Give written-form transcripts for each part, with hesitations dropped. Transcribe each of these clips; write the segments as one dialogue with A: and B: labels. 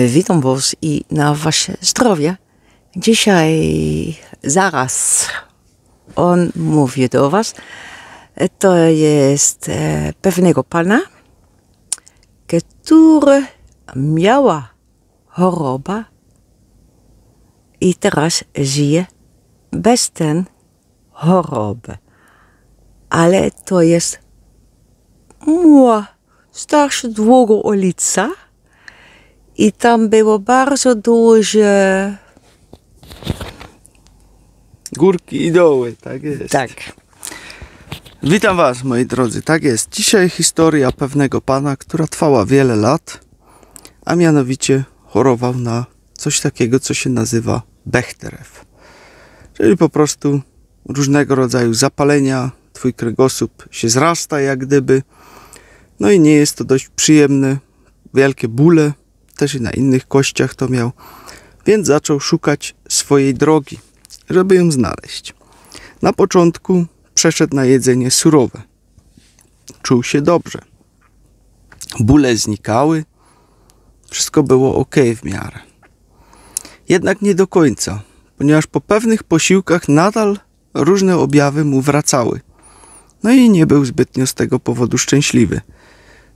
A: Witam Was i na Wasze zdrowie. Dzisiaj zaraz on mówi do Was. To jest pewnego pana, który miała chorobę i teraz żyje bez ten choroby. Ale to jest starsza długa ulica i tam było bardzo dużo
B: górki i doły, tak jest.
A: tak.
B: Witam Was, moi drodzy, tak jest. Dzisiaj historia pewnego pana, która trwała wiele lat, a mianowicie chorował na coś takiego, co się nazywa Bechterew. Czyli po prostu różnego rodzaju zapalenia, twój kręgosłup się zrasta jak gdyby, no i nie jest to dość przyjemne, wielkie bóle, też i na innych kościach to miał, więc zaczął szukać swojej drogi, żeby ją znaleźć. Na początku przeszedł na jedzenie surowe. Czuł się dobrze. Bóle znikały, wszystko było ok w miarę. Jednak nie do końca, ponieważ po pewnych posiłkach nadal różne objawy mu wracały. No i nie był zbytnio z tego powodu szczęśliwy.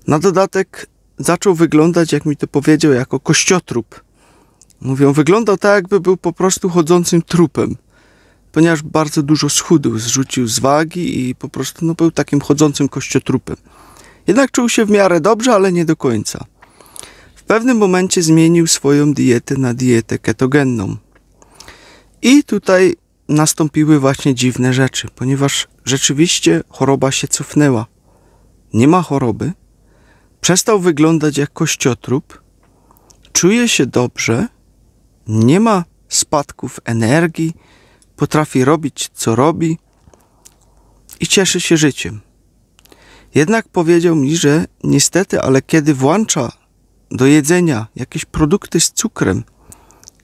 B: Na dodatek zaczął wyglądać, jak mi to powiedział, jako kościotrup. Mówią, wyglądał tak, jakby był po prostu chodzącym trupem, ponieważ bardzo dużo schudł, zrzucił z wagi i po prostu był takim chodzącym kościotrupem. Jednak czuł się w miarę dobrze, ale nie do końca. W pewnym momencie zmienił swoją dietę na dietę ketogenną. I tutaj nastąpiły właśnie dziwne rzeczy, ponieważ rzeczywiście choroba się cofnęła. Nie ma choroby, przestał wyglądać jak kościotrup, czuje się dobrze, nie ma spadków energii, potrafi robić co robi i cieszy się życiem. Jednak powiedział mi, że niestety, ale kiedy włącza do jedzenia jakieś produkty z cukrem,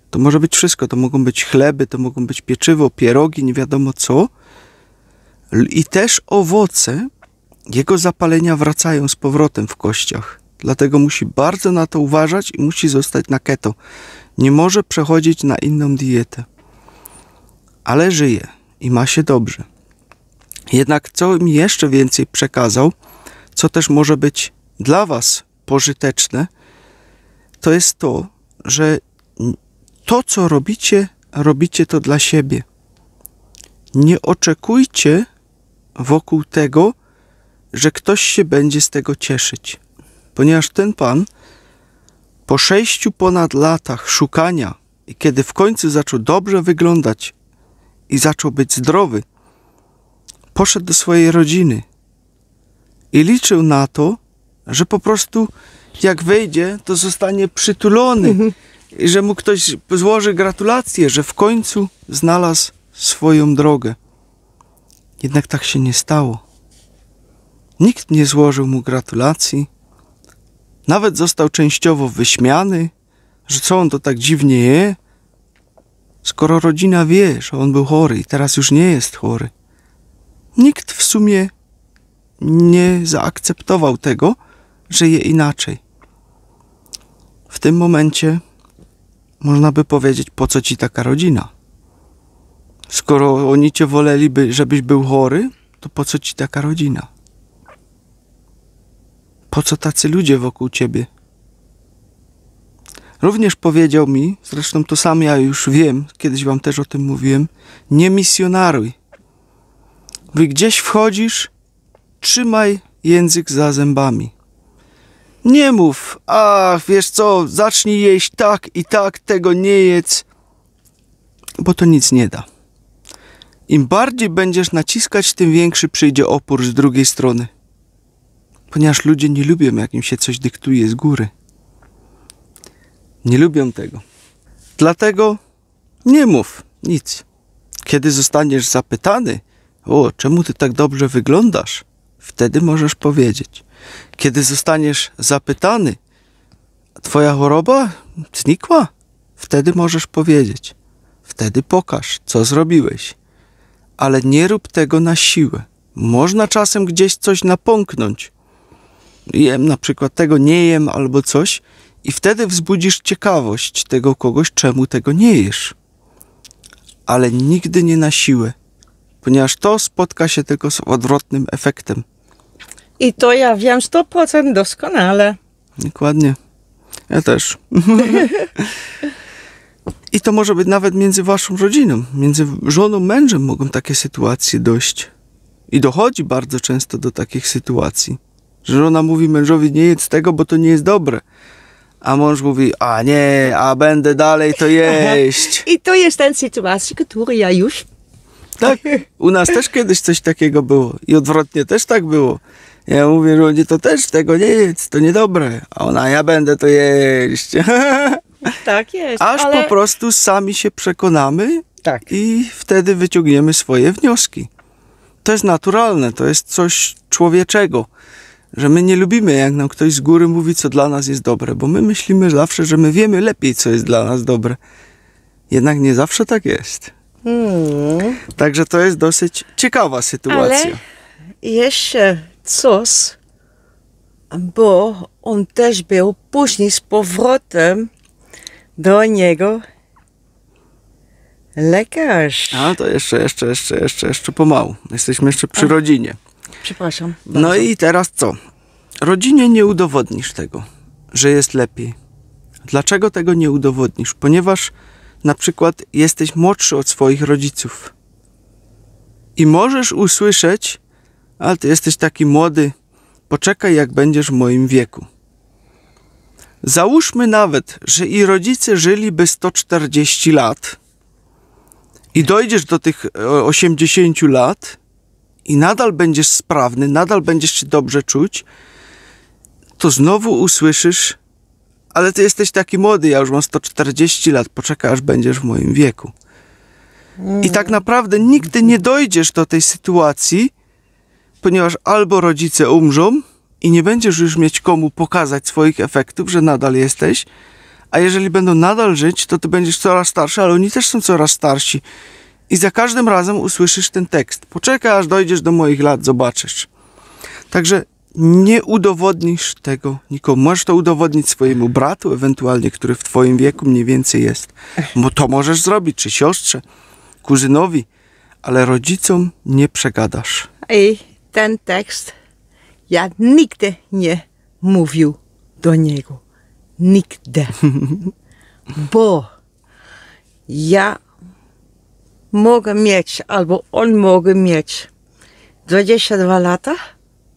B: to może być wszystko, to mogą być chleby, to mogą być pieczywo, pierogi, nie wiadomo co, i też owoce, jego zapalenia wracają z powrotem w kościach. Dlatego musi bardzo na to uważać i musi zostać na keto. Nie może przechodzić na inną dietę. Ale żyje i ma się dobrze. Jednak co mi jeszcze więcej przekazał, co też może być dla Was pożyteczne, to jest to, że to, co robicie, robicie to dla siebie. Nie oczekujcie wokół tego, że ktoś się będzie z tego cieszyć. Ponieważ ten pan po 6 ponad latach szukania i kiedy w końcu zaczął dobrze wyglądać i zaczął być zdrowy, poszedł do swojej rodziny i liczył na to, że po prostu jak wejdzie, to zostanie przytulony i że mu ktoś złoży gratulacje, że w końcu znalazł swoją drogę. Jednak tak się nie stało. Nikt nie złożył mu gratulacji. Nawet został częściowo wyśmiany, że co on to tak dziwnie je, skoro rodzina wie, że on był chory i teraz już nie jest chory. Nikt w sumie nie zaakceptował tego, że je inaczej. W tym momencie można by powiedzieć, po co ci taka rodzina? Skoro oni cię woleliby, żebyś był chory, to po co ci taka rodzina? Po co tacy ludzie wokół ciebie? Również powiedział mi, zresztą to sam ja już wiem, kiedyś wam też o tym mówiłem, nie misjonaruj. Wy gdzieś wchodzisz, trzymaj język za zębami. Nie mów, wiesz co, zacznij jeść tak i tak, tego nie jedz, bo to nic nie da. Im bardziej będziesz naciskać, tym większy przyjdzie opór z drugiej strony. Ponieważ ludzie nie lubią, jak im się coś dyktuje z góry. Nie lubią tego. Dlatego nie mów nic. Kiedy zostaniesz zapytany, czemu ty tak dobrze wyglądasz? Wtedy możesz powiedzieć. Kiedy zostaniesz zapytany, twoja choroba znikła? Wtedy możesz powiedzieć. Wtedy pokaż, co zrobiłeś. Ale nie rób tego na siłę. Można czasem gdzieś coś napomknąć. Jem na przykład, tego nie jem albo coś I wtedy wzbudzisz ciekawość tego kogoś, czemu tego nie jesz. Ale nigdy nie na siłę, ponieważ to spotka się tylko z odwrotnym efektem.
A: I to ja wiem 100% doskonale.
B: Dokładnie. Ja też. I to może być nawet między waszą rodziną, między żoną, mężem mogą takie sytuacje dojść. I dochodzi bardzo często do takich sytuacji, że żona mówi mężowi, nie jedz tego, bo to nie jest dobre. A mąż mówi, a nie, a będę dalej to jeść.
A: I to jest ten sytuacja, który ja już...
B: Tak, u nas też kiedyś coś takiego było. I odwrotnie też tak było. Ja mówię żonie, to też tego nie jedz, to niedobre. A ona, ja będę to jeść.
A: Tak jest.
B: Aż
A: ale...
B: po prostu sami się przekonamy
A: Tak.
B: i wtedy wyciągniemy swoje wnioski. To jest naturalne, to jest coś człowieczego, że my nie lubimy, jak nam ktoś z góry mówi, co dla nas jest dobre, bo my myślimy zawsze, że my wiemy lepiej, co jest dla nas dobre. Jednak nie zawsze tak jest. Także to jest dosyć ciekawa sytuacja.
A: Ale jeszcze coś, bo on też był później z powrotem do niego lekarz.
B: A to jeszcze pomału. Jesteśmy jeszcze przy rodzinie.
A: Przepraszam.
B: No
A: bardzo.
B: i teraz co? Rodzinie nie udowodnisz tego, że jest lepiej. Dlaczego tego nie udowodnisz? Ponieważ na przykład jesteś młodszy od swoich rodziców. I możesz usłyszeć, ale ty jesteś taki młody, poczekaj jak będziesz w moim wieku. Załóżmy nawet, że i rodzice żyliby 140 lat i dojdziesz do tych 80 lat i nadal będziesz sprawny, nadal będziesz się dobrze czuć, to znowu usłyszysz, ale ty jesteś taki młody, ja już mam 140 lat, poczekaj aż będziesz w moim wieku. I tak naprawdę nigdy nie dojdziesz do tej sytuacji, ponieważ albo rodzice umrzą i nie będziesz już mieć komu pokazać swoich efektów, że nadal jesteś, a jeżeli będą nadal żyć, to ty będziesz coraz starszy, ale oni też są coraz starsi. I za każdym razem usłyszysz ten tekst. Poczekaj, aż dojdziesz do moich lat, zobaczysz. Także nie udowodnisz tego nikomu. Możesz to udowodnić swojemu bratu, ewentualnie, który w twoim wieku mniej więcej jest. Bo to możesz zrobić, czy siostrze, kuzynowi, ale rodzicom nie przegadasz.
A: I ten tekst ja nigdy nie mówił do niego. Nigdy. Bo ja mogę mieć, albo on może mieć 22 lata,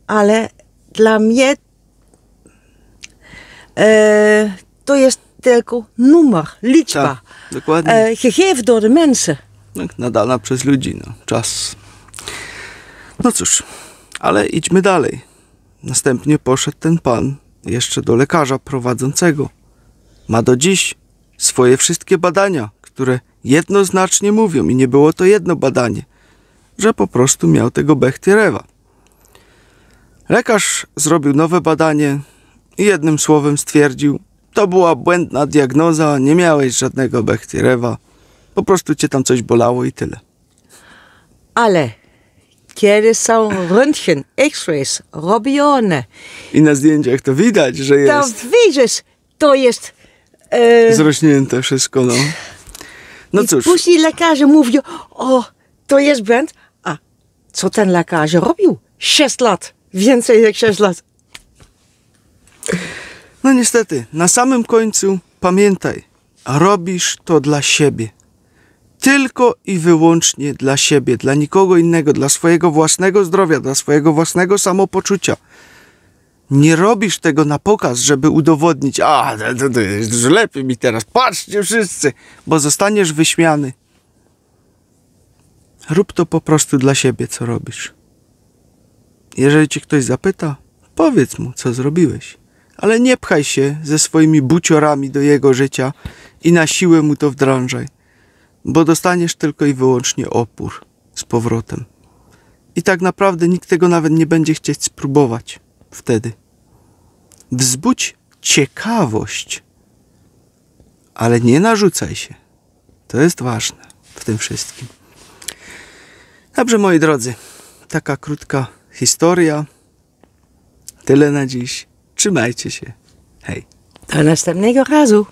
A: ale dla mnie to jest tylko numer, liczba.
B: Tak, dokładnie.
A: Gegeven door de mensen.
B: Nadana przez ludzi, no, czas. No cóż, ale idźmy dalej. Następnie poszedł ten pan jeszcze do lekarza prowadzącego. Ma do dziś swoje wszystkie badania, które jednoznacznie mówią, i nie było to jedno badanie, że po prostu miał tego Bechterewa. Lekarz zrobił nowe badanie i jednym słowem stwierdził, to była błędna diagnoza, nie miałeś żadnego Bechterewa, po prostu cię tam coś bolało i tyle.
A: Ale kiedy są röntgen, x-rays robione,
B: I na zdjęciach to widać, że
A: to
B: jest
A: widzisz, to jest...
B: zrośnięte wszystko, no. No
A: I
B: cóż,
A: później lekarze mówią, o, to jest błęd. A co ten lekarz robił? 6 lat. Więcej jak 6 lat.
B: no niestety, na samym końcu pamiętaj, robisz to dla siebie. Tylko i wyłącznie dla siebie, dla nikogo innego, dla swojego własnego zdrowia, dla swojego własnego samopoczucia. Nie robisz tego na pokaz, żeby udowodnić, to jest już lepiej mi teraz, patrzcie wszyscy, bo zostaniesz wyśmiany. Rób to po prostu dla siebie, co robisz. Jeżeli cię ktoś zapyta, powiedz mu, co zrobiłeś. Ale nie pchaj się ze swoimi buciorami do jego życia i na siłę mu to wdrażaj, bo dostaniesz tylko i wyłącznie opór z powrotem. I tak naprawdę nikt tego nawet nie będzie chcieć spróbować wtedy. Wzbudź ciekawość, ale nie narzucaj się. To jest ważne w tym wszystkim. Dobrze, moi drodzy, taka krótka historia. Tyle na dziś. Trzymajcie się. Hej.
A: Do następnego razu.